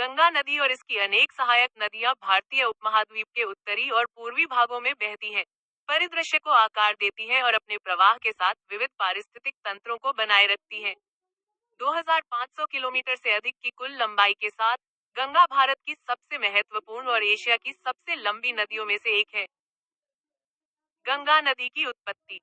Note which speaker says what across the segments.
Speaker 1: गंगा नदी और इसकी अनेक सहायक नदियां भारतीय उपमहाद्वीप के उत्तरी और पूर्वी भागों में बहती हैं, परिदृश्य को आकार देती हैं और अपने प्रवाह के साथ विविध पारिस्थितिक तंत्रों को बनाए रखती हैं। 2500 किलोमीटर से अधिक की कुल लंबाई के साथ गंगा भारत की सबसे महत्वपूर्ण और एशिया की सबसे लंबी नदियों में से एक है। गंगा नदी की उत्पत्ति।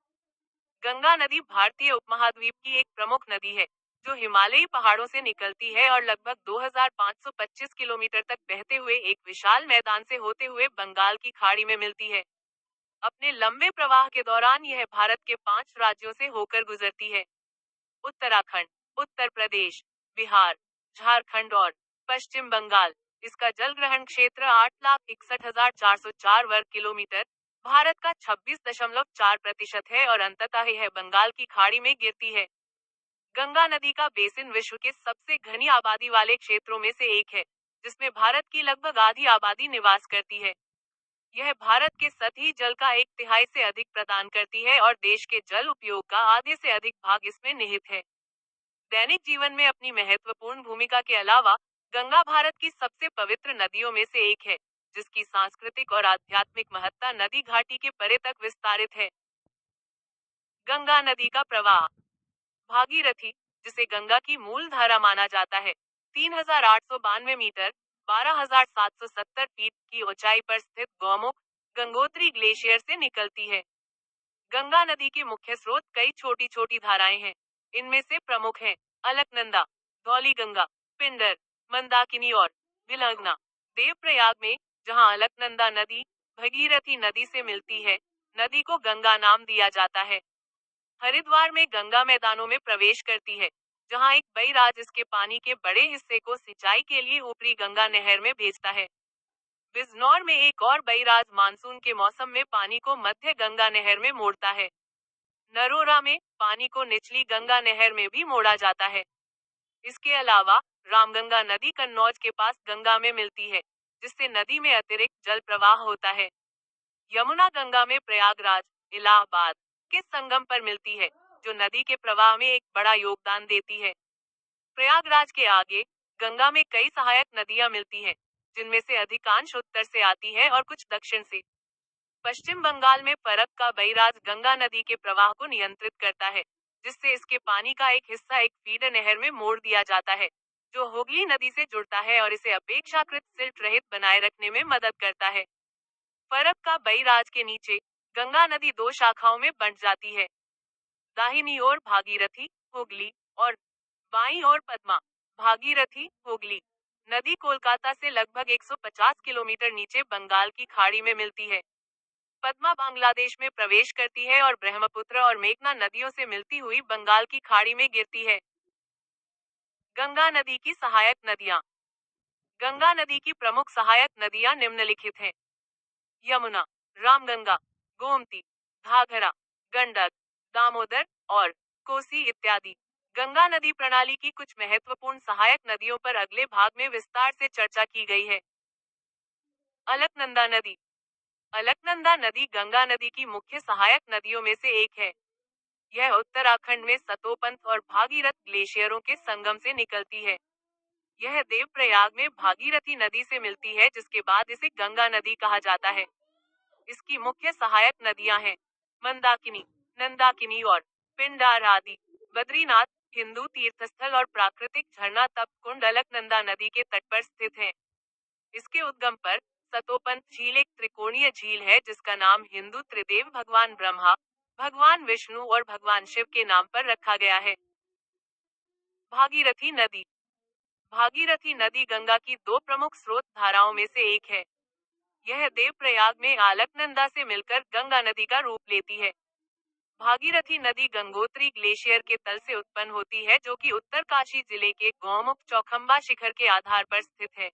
Speaker 1: गंगा नदी भारतीय उपमहाद्वीप की एक प्रमुख नदी है, जो हिमालयी पहाड़ों से निकलती है और लगभग 2525 किलोमीटर तक बहते हुए एक विशाल मैदान से होते हुए बंगाल की खाड़ी में मिलती है। अपने लंबे प्रवाह के दौरान यह भारत के 5 राज्यों से होकर गुजरती है: उत्तराखंड, उत्तर प्रदेश, बिहार, झारखंड और पश्चिम बंगाल। इसका जलग्रहण क्षेत्र 8,61,404 वर्ग किलोमीटर, भारत का 26.4% है और अंततः यह बंगाल की खाड़ी में गिरती है। गंगा नदी का बेसिन विश्व के सबसे घनी आबादी वाले क्षेत्रों में से एक है, जिसमें भारत की लगभग आधी आबादी निवास करती है। यह भारत के सतही जल का 1/3 से अधिक प्रदान करती है और देश के जल उपयोग का आधे से अधिक भाग इसमें निहित है। दैनिक जीवन में अपनी महत्वपूर्ण भूमिका के अलावा गंगा भारत की सबसे पवित्र नदियों में से एक है, जिसकी सांस्कृतिक और आध्यात्मिक महत्ता नदी घाटी के परे तक विस्तारित है। गंगा नदी का प्रवाह। भागीरथी, जिसे गंगा की मूल धारा माना जाता है, 3,892 मीटर 12,770 फीट की ऊंचाई पर स्थित गौमुख गंगोत्री ग्लेशियर से निकलती है। गंगा नदी के मुख्य स्रोत कई छोटी छोटी धाराएं हैं। इनमें से प्रमुख हैं अलकनंदा, धौलीगंगा, पिंडर, मंदाकिनी और विलंगना। देवप्रयाग में, जहां अलकनंदा नदी भगीरथी नदी से मिलती है, नदी को गंगा नाम दिया जाता है। हरिद्वार में गंगा मैदानों में प्रवेश करती है, जहां एक बैराज इसके पानी के बड़े हिस्से को सिंचाई के लिए ऊपरी गंगा नहर में भेजता है। बिजनौर में एक और बैराज मानसून के मौसम में पानी को मध्य गंगा नहर में मोड़ता है। नरोरा में पानी को निचली गंगा नहर में भी मोड़ा जाता है। इसके अलावा रामगंगा नदी कन्नौज के पास गंगा में मिलती है, जिससे नदी में अतिरिक्त जल प्रवाह होता है। यमुना गंगा में प्रयागराज, इलाहाबाद के संगम पर मिलती है, जो नदी के प्रवाह में एक बड़ा योगदान देती है। प्रयागराज के आगे गंगा में कई सहायक नदियां मिलती हैं, जिनमें से अधिकांश उत्तर से आती है और कुछ दक्षिण से। पश्चिम बंगाल में फरक का बैराज गंगा नदी के प्रवाह को नियंत्रित करता है, जिससे इसके पानी का एक हिस्सा एक फीडर नहर में मोड़ दिया जाता है, जो हुगली नदी से जुड़ता है और इसे अपेक्षाकृत सिल्ट रहित बनाए रखने में मदद करता है। फरक का बैराज के नीचे गंगा नदी दो शाखाओं में बंट जाती है: दाहिनी ओर भागीरथी, हुगली, और बाईं ओर पद्मा, भागीरथी, हुगली। नदी कोलकाता से लगभग 150 किलोमीटर नीचे बंगाल की खाड़ी में मिलती है। पद्मा बांग्लादेश में प्रवेश करती है और ब्रह्मपुत्र और मेघना नदियों से मिलती हुई बंगाल की खाड़ी में गिरती है। गंगा नदी की सहायक नदियां। गंगा नदी की प्रमुख सहायक नदियां निम्नलिखित हैं: यमुना, रामगंगा, गोमती, घाघरा, गंडक, दामोदर और कोसी इत्यादि। गंगा नदी प्रणाली की कुछ महत्वपूर्ण सहायक नदियों पर अगले भाग में विस्तार से चर्चा की गई है। अलकनंदा नदी। अलकनंदा नदी गंगा नदी की मुख्य सहायक नदियों में से एक है। यह उत्तराखंड में सतोपंथ और भागीरथ ग्लेशियरों के संगम से निकलती है। यह देवप्रयाग में भागीरथी नदी से मिलती है, जिसके बाद इसे गंगा नदी कहा जाता है। इसकी मुख्य सहायक नदियां हैं मंदाकिनी, नंदाकिनी और पिंडार आदि। बद्रीनाथ, हिंदू तीर्थस्थल और प्राकृतिक झरना तप कुंड अलकनंदा नदी के तट पर स्थित है। इसके उद्गम पर सतोपंथ झील एक त्रिकोणीय झील है, जिसका नाम हिंदू त्रिदेव भगवान ब्रह्मा, भगवान विष्णु और भगवान शिव के नाम पर रखा गया है। भागीरथी नदी। भागीरथी नदी गंगा की दो प्रमुख स्रोत धाराओं में से एक है। यह देवप्रयाग में अलकनंदा से मिलकर गंगा नदी का रूप लेती है। भागीरथी नदी गंगोत्री ग्लेशियर के तल से उत्पन्न होती है, जो कि उत्तरकाशी जिले के गौमुख चौखंबा शिखर के आधार पर स्थित है।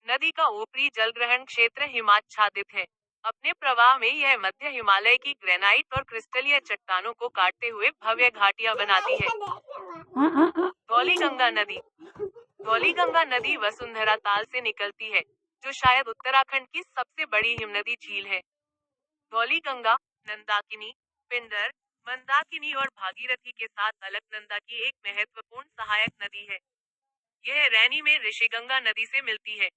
Speaker 1: नदी का ऊपरी जलग्रहण क्षेत्र हिमाच्छादित है। अपने प्रवाह में यह मध्य हिमालय की ग्रेनाइट और क्रिस्टलीय चट्टानों को काटते हुए भव्य घाटियां बनाती है। धौलीगंगा नदी। धौलीगंगा नदी वसुंधरा ताल से निकलती है, जो शायद उत्तराखंड की सबसे बड़ी हिमनदी झील है। धौलीगंगा नंदाकिनी, पिंडर, मंदाकिनी और भागीरथी के साथ अलकनंदा की एक महत्वपूर्ण सहायक नदी है। यह रैनी में ऋषिगंगा नदी से मिलती है।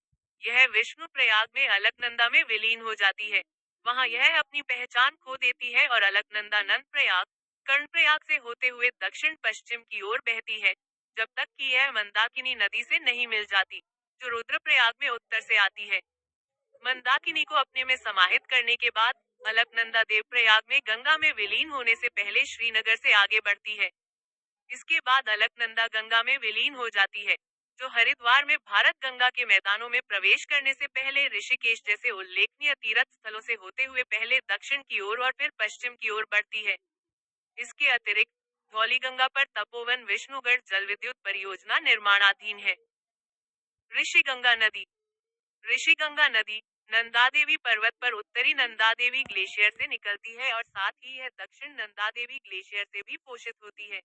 Speaker 1: यह विष्णु प्रयाग में अलकनंदा में विलीन हो जाती है। वहां यह अपनी पहचान खो देती है और अलकनंदा नंद प्रयाग कर्णप्रयाग से होते हुए दक्षिण पश्चिम की ओर बहती है, जब तक कि यह मंदाकिनी नदी से नहीं मिल जाती, जो रुद्रप्रयाग में उत्तर से आती है। मंदाकिनी को अपने में समाहित करने के बाद अलकनंदा देव प्रयाग में गंगा में विलीन होने से पहले श्रीनगर से आगे बढ़ती है। इसके बाद अलकनंदा गंगा में विलीन हो जाती है, जो हरिद्वार में भारत गंगा के मैदानों में प्रवेश करने से पहले ऋषिकेश जैसे उल्लेखनीय तीर्थ स्थलों से होते हुए पहले दक्षिण की ओर और फिर पश्चिम की ओर बढ़ती है। इसके अतिरिक्त धौलीगंगा पर तपोवन विष्णुगढ़ जल विद्युत परियोजना निर्माणाधीन है। ऋषिगंगा नदी। ऋषिगंगा नदी नंदादेवी पर्वत पर उत्तरी नंदादेवी ग्लेशियर से निकलती है और साथ ही यह दक्षिण नंदादेवी ग्लेशियर से भी पोषित होती है।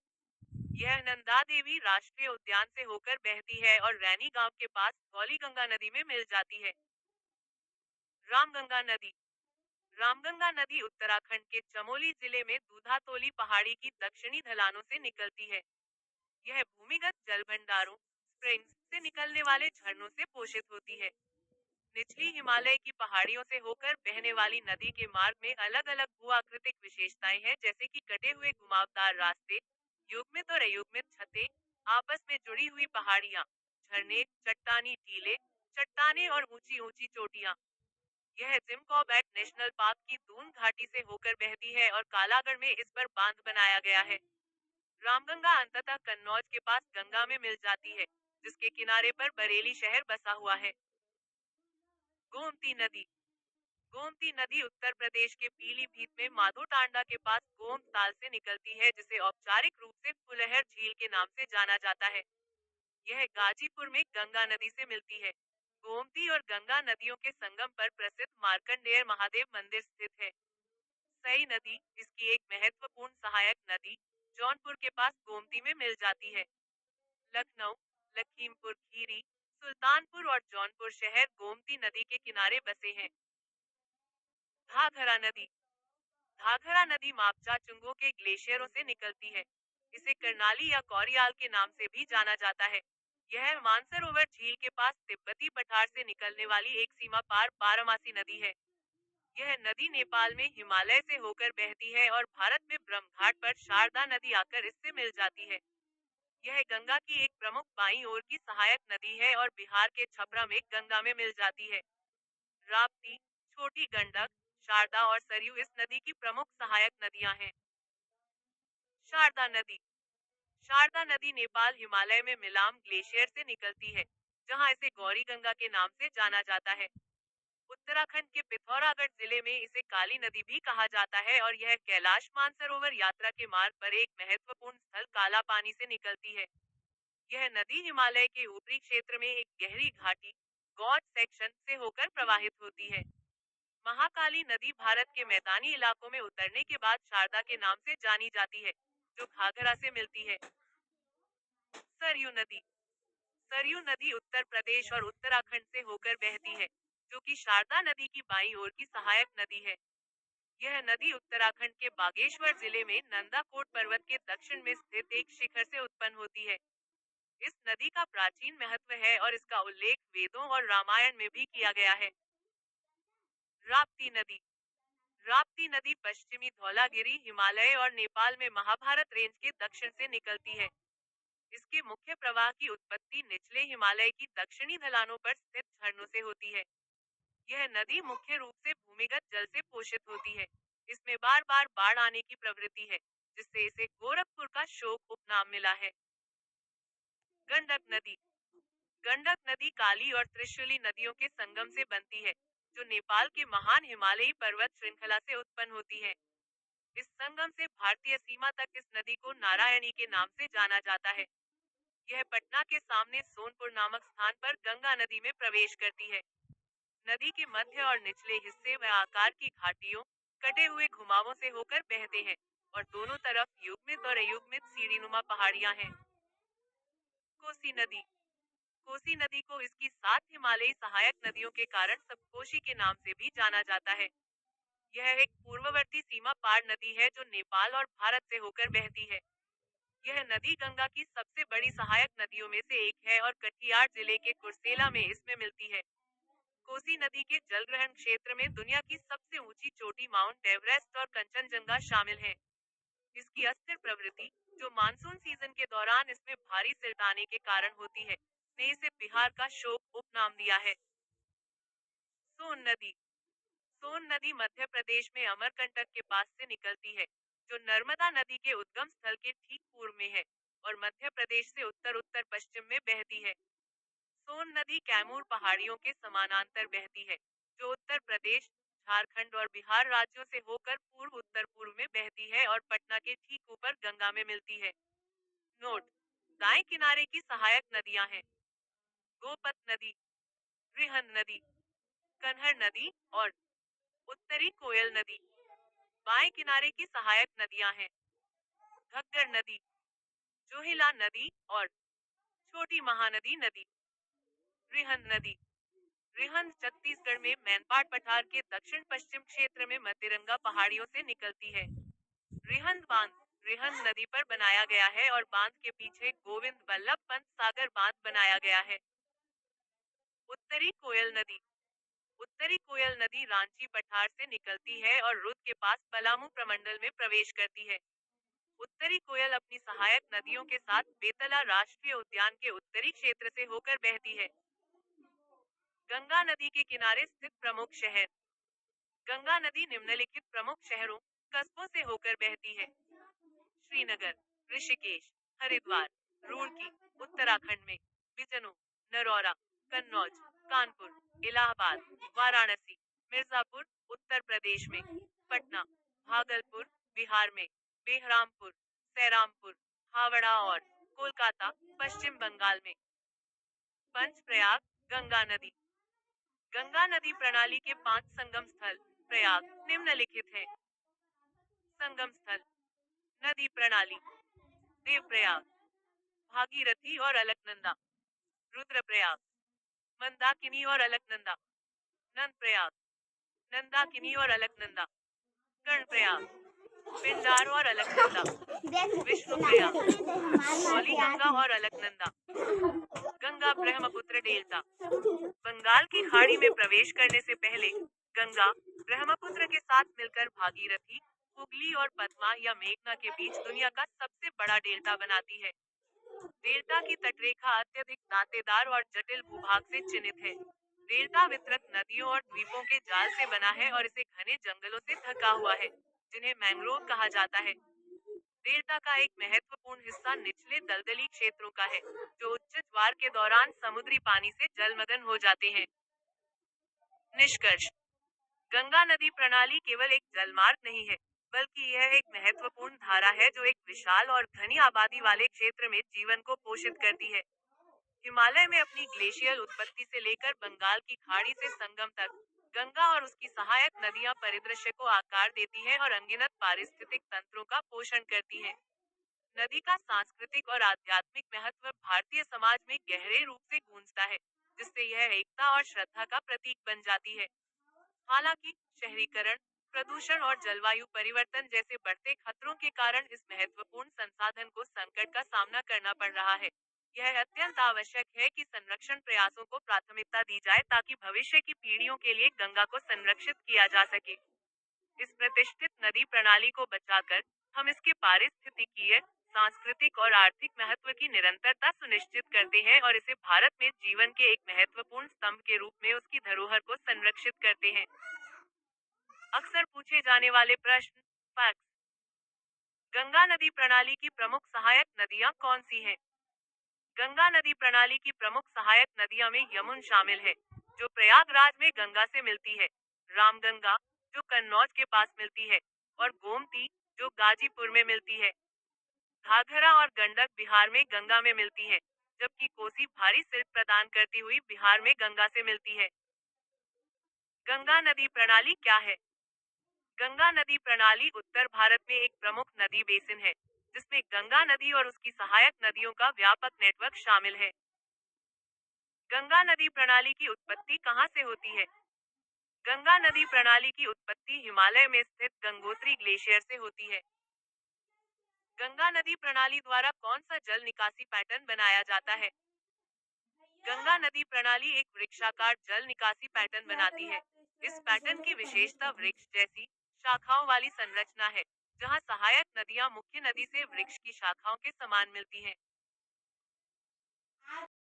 Speaker 1: यह नंदा देवी राष्ट्रीय उद्यान से होकर बहती है और रैनी गांव के पास धौलीगंगा नदी में मिल जाती है। रामगंगा नदी। रामगंगा नदी उत्तराखंड के चमोली जिले में दूधातोली पहाड़ी की दक्षिणी ढलानों से निकलती है। यह भूमिगत जल भंडारों स्प्रिंग्स से निकलने वाले झरनों से पोषित होती है। निचली हिमालय की पहाड़ियों से होकर बहने वाली नदी के मार्ग में अलग अलग भू आकृतिक विशेषताएं हैं, जैसे कि कटे हुए घुमावदार रास्ते, युग्मित और अयुग्मित छतें, आपस में जुड़ी हुई पहाड़ियां, झरने, चट्टानी टीले, चट्टाने और ऊंची ऊंची चोटियां। यह जिम कॉर्बेट नेशनल पार्क की दून घाटी से होकर बहती है और कालागढ़ में इस पर बांध बनाया गया है। रामगंगा अंततः कन्नौज के पास गंगा में मिल जाती है, जिसके किनारे पर बरेली शहर बसा हुआ है। गोमती नदी। गोमती नदी उत्तर प्रदेश के पीलीभीत में माधो टांडा के पास गोमत ताल से निकलती है, जिसे औपचारिक रूप से फुलहर झील के नाम से जाना जाता है। यह गाजीपुर में गंगा नदी से मिलती है। गोमती और गंगा नदियों के संगम पर प्रसिद्ध मार्कंडेय महादेव मंदिर स्थित है। सई नदी इसकी एक महत्वपूर्ण सहायक नदी जौनपुर के पास गोमती में मिल जाती है। लखनऊ, लखीमपुर खीरी, सुल्तानपुर और जौनपुर शहर गोमती नदी के किनारे बसे हैं। घाघरा नदी। घाघरा नदी मापचा चुंगों के ग्लेशियरों से निकलती है। इसे करनाली या कौरियाल के नाम से भी जाना जाता है। यह मानसरोवर झील के पास तिब्बती पठार से निकलने वाली एक सीमा पार बारहमासी नदी है। यह नदी नेपाल में हिमालय से होकर बहती है और भारत में ब्रह्मघाट पर शारदा नदी आकर इससे मिल जाती है। यह गंगा की एक प्रमुख बाईं ओर की सहायक नदी है और बिहार के छपरा में गंगा में मिल जाती है। राप्ती, छोटी गंडक, शारदा और सरयू इस नदी की प्रमुख सहायक नदियां हैं। शारदा नदी। शारदा नदी नेपाल हिमालय में मिलाम ग्लेशियर से निकलती है, जहां इसे गौरी गंगा के नाम से जाना जाता है। उत्तराखंड के पिथौरागढ़ जिले में इसे काली नदी भी कहा जाता है और यह कैलाश मानसरोवर यात्रा के मार्ग पर एक महत्वपूर्ण स्थल काला पानी से निकलती है। यह नदी हिमालय के ऊपरी क्षेत्र में एक गहरी घाटी गॉड सेक्शन से होकर प्रवाहित होती है। महाकाली नदी भारत के मैदानी इलाकों में उतरने के बाद शारदा के नाम से जानी जाती है, जो घाघरा से मिलती है। सरयू नदी। सरयू नदी उत्तर प्रदेश और उत्तराखंड से होकर बहती है, जो कि शारदा नदी की बाईं ओर की सहायक नदी है। यह नदी उत्तराखंड के बागेश्वर जिले में नंदाकोट पर्वत के दक्षिण में स्थित एक शिखर से उत्पन्न होती है। इस नदी का प्राचीन महत्व है और इसका उल्लेख वेदों और रामायण में भी किया गया है। राप्ती नदी। राप्ती नदी पश्चिमी धौलागिरी हिमालय और नेपाल में महाभारत रेंज के दक्षिण से निकलती है। इसके मुख्य प्रवाह की उत्पत्ति निचले हिमालय की दक्षिणी ढलानों पर स्थित झरनों से होती है। यह नदी मुख्य रूप से भूमिगत जल से पोषित होती है। इसमें बार बार बाढ़ आने की प्रवृत्ति है, जिससे इसे गोरखपुर का शोक उपनाम मिला है। गंडक नदी। गंडक नदी काली और त्रिशूली नदियों के संगम से बनती है, जो नेपाल के महान हिमालयी पर्वत श्रृंखला से उत्पन्न होती है। इस संगम से भारतीय सीमा तक इस नदी को नारायणी के नाम से जाना जाता है। यह पटना के सामने सोनपुर नामक स्थान पर गंगा नदी में प्रवेश करती है। नदी के मध्य और निचले हिस्से व आकार की घाटियों कटे हुए घुमावों से होकर बहते हैं और दोनों तरफ युग्मित और अयुग्मित सीढ़ीनुमा पहाड़ियां हैं। कोसी नदी। कोसी नदी को इसकी 7 हिमालयी सहायक नदियों के कारण सप्तकोशी के नाम से भी जाना जाता है। यह एक पूर्ववर्ती सीमा पार नदी है जो नेपाल और भारत से होकर बहती है। यह नदी गंगा की सबसे बड़ी सहायक नदियों में से एक है और कटिहार जिले के कुर्सेला में इसमें मिलती है। कोसी नदी के जलग्रहण क्षेत्र में दुनिया की सबसे ऊंची चोटी माउंट एवरेस्ट और कंचनजंगा शामिल है। इसकी अस्थिर प्रवृत्ति, जो मानसून सीजन के दौरान इसमें भारी सिल्ट आने के कारण होती है, ने इसे बिहार का शोक उपनाम दिया है। सोन नदी। सोन नदी मध्य प्रदेश में अमरकंटक के पास से निकलती है, जो नर्मदा नदी के उद्गम स्थल के ठीक पूर्व में है और मध्य प्रदेश से उत्तर उत्तर पश्चिम में बहती है। सोन नदी कैमूर पहाड़ियों के समानांतर बहती है, जो उत्तर प्रदेश, झारखंड और बिहार राज्यों से होकर पूर्व उत्तर पूर्व में बहती है और पटना के ठीक ऊपर गंगा में मिलती है। नोट: दाएं किनारे की सहायक नदियां हैं गोपत नदी, रिहन नदी, कन्हर नदी और उत्तरी कोयल नदी। बाएं किनारे की सहायक नदियां हैं घग्गर नदी, जोहिला नदी और छोटी महानदी नदी। रिहन नदी। रिहंद छत्तीसगढ़ में मैनपाट पठार के दक्षिण पश्चिम क्षेत्र में मतिरंगा पहाड़ियों से निकलती है। रिहंद बांध रिहंद नदी पर बनाया गया है और बांध के पीछे गोविंद बल्लभ पंत सागर बांध बनाया गया है। उत्तरी कोयल नदी। उत्तरी कोयल नदी रांची पठार से निकलती है और रुद के पास पलामू प्रमंडल में प्रवेश करती है। उत्तरी कोयल अपनी सहायक नदियों के साथ बेतला राष्ट्रीय उद्यान के उत्तरी क्षेत्र से होकर बहती है। गंगा नदी के किनारे स्थित प्रमुख शहर। गंगा नदी निम्नलिखित प्रमुख शहरों, कस्बों से होकर बहती है: श्रीनगर, ऋषिकेश, हरिद्वार, रूड़की उत्तराखंड में, बिजनौर, नरौरा, कन्नौज, कानपुर, इलाहाबाद, वाराणसी, मिर्जापुर उत्तर प्रदेश में, पटना, भागलपुर बिहार में, बेहरामपुर, सैरामपुर, हावड़ा और कोलकाता पश्चिम बंगाल में। पंचप्रयाग। गंगा नदी। गंगा नदी प्रणाली के 5 संगम स्थल प्रयाग निम्नलिखित हैं: संगम स्थल, नदी प्रणाली: देवप्रयाग, भागीरथी और अलकनंदा, रुद्रप्रयाग, मंदाकिनी और अलकनंदा, नंदप्रयाग, नंदाकिनी और अलकनंदा, कर्णप्रयाग, पिंडार और अलकनंदा, विष्णुप्रयाग, मौलीगंगा और अलकनंदा। गंगा ब्रह्मपुत्र डेल्टा। बंगाल की खाड़ी में प्रवेश करने से पहले गंगा ब्रह्मपुत्र के साथ मिलकर भागीरथी, हुगली और पद्मा या मेघना के बीच दुनिया का सबसे बड़ा डेल्टा बनाती है। डेल्टा की तटरेखा अत्यधिक दांतेदार और जटिल भूभाग से चिन्हित है। डेल्टा वितरक नदियों और द्वीपों के जाल से बना है और इसे घने जंगलों से ढका हुआ है, जिन्हें मैंग्रोव कहा जाता है। डेल्टा का एक महत्वपूर्ण हिस्सा निचले दलदली क्षेत्रों का है, जो उच्च ज्वार के दौरान समुद्री पानी से जलमग्न हो जाते हैं। निष्कर्ष: गंगा नदी प्रणाली केवल एक जलमार्ग नहीं है, बल्कि यह एक महत्वपूर्ण धारा है जो एक विशाल और घनी आबादी वाले क्षेत्र में जीवन को पोषित करती है। हिमालय में अपनी ग्लेशियल उत्पत्ति से लेकर बंगाल की खाड़ी से संगम तक, गंगा और उसकी सहायक नदियां परिदृश्य को आकार देती हैं और अनगिनत पारिस्थितिक तंत्रों का पोषण करती हैं। नदी का सांस्कृतिक और आध्यात्मिक महत्व भारतीय समाज में गहरे रूप से गूंजता है, जिससे यह एकता और श्रद्धा का प्रतीक बन जाती है। हालांकि शहरीकरण, प्रदूषण और जलवायु परिवर्तन जैसे बढ़ते खतरों के कारण इस महत्वपूर्ण संसाधन को संकट का सामना करना पड़ रहा है। यह अत्यंत आवश्यक है कि संरक्षण प्रयासों को प्राथमिकता दी जाए ताकि भविष्य की पीढ़ियों के लिए गंगा को संरक्षित किया जा सके। इस प्रतिष्ठित नदी प्रणाली को बचाकर हम इसके पारिस्थितिकीय, सांस्कृतिक और आर्थिक महत्व की निरंतरता सुनिश्चित करते हैं और इसे भारत में जीवन के एक महत्वपूर्ण स्तंभ के रूप में उसकी धरोहर को संरक्षित करते हैं। अक्सर पूछे जाने वाले प्रश्न। फैक्ट्स: गंगा नदी प्रणाली की प्रमुख सहायक नदियां कौन सी हैं? गंगा नदी प्रणाली की प्रमुख सहायक नदियां में यमुना शामिल है, जो प्रयागराज में गंगा से मिलती है, रामगंगा, जो कन्नौज के पास मिलती है, और गोमती, जो गाजीपुर में मिलती है। घाघरा और गंडक बिहार में गंगा में मिलती है, जबकि कोसी भारी सिल्ट प्रदान करती हुई बिहार में गंगा से मिलती है। गंगा नदी प्रणाली क्या है? गंगा नदी प्रणाली उत्तर भारत में एक प्रमुख नदी बेसिन है, जिसमें गंगा नदी और उसकी सहायक नदियों का व्यापक नेटवर्क शामिल है। गंगा नदी प्रणाली की उत्पत्ति कहाँ से होती है? गंगा नदी प्रणाली की उत्पत्ति हिमालय में स्थित गंगोत्री ग्लेशियर से होती है। गंगा नदी प्रणाली द्वारा कौन सा जल निकासी पैटर्न बनाया जाता है? गंगा नदी प्रणाली एक वृक्षाकार जल निकासी पैटर्न बनाती है। इस पैटर्न की विशेषता वृक्ष जैसी शाखाओं वाली संरचना है, जहां सहायक नदियां मुख्य नदी से वृक्ष की शाखाओं के समान मिलती हैं।